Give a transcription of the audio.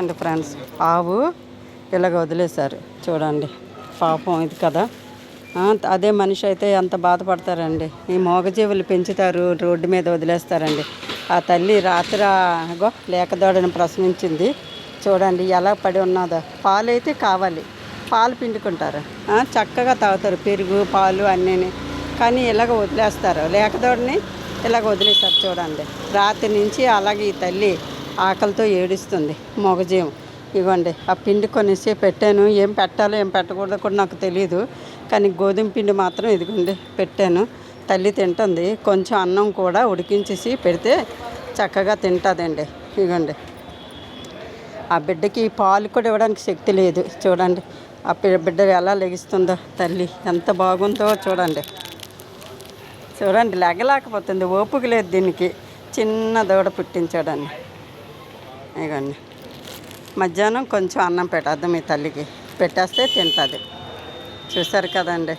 చూడండి ఫ్రెండ్స్, ఆవు ఇలాగ వదిలేశారు చూడండి. పాపం ఇది కదా. అదే మనిషి అయితే ఎంత బాధపడతారండి. ఈ మూగజీవులు పెంచుతారు, రోడ్డు మీద వదిలేస్తారండి. ఆ తల్లి రాత్రి లేకదోడని ప్రశ్నించింది చూడండి, ఎలా పడి ఉన్నదో. పాలు అయితే కావాలి, పాలు పిండుకుంటారు, చక్కగా తాగుతారు, పెరుగు పాలు అన్నీ. కానీ ఇలాగ వదిలేస్తారు, లేకదోడని ఇలాగ వదిలేస్తారు చూడండి. రాత్రి నుంచి అలాగే ఈ తల్లి ఆకలితో ఏడుస్తుంది మూగజీవం. ఇవ్వండి, ఆ పిండి కొనేసి పెట్టాను. ఏం పెట్టాలో ఏం పెట్టకూడదో కూడా నాకు తెలియదు, కానీ గోధుమ పిండి మాత్రం ఇదిగోండి పెట్టాను. తల్లి తింటుంది. కొంచెం అన్నం కూడా ఉడికించేసి పెడితే చక్కగా తింటుందండి. ఇదిగోండి, ఆ బిడ్డకి పాలు కూడా ఇవ్వడానికి శక్తి లేదు చూడండి. ఆ బిడ్డ ఎలా లెగిస్తుందో, తల్లి ఎంత బాగుందో చూడండి. చూడండి, లెగలేకపోతుంది, ఓపిక లేదు దీనికి. చిన్న దూడ పుట్టించాడండి. ఇదిగోండి, మధ్యాహ్నం కొంచెం అన్నం పెట్టేద్దాం, ఈ తల్లికి పెట్టేస్తే తింటుంది. చూసారు కదండి.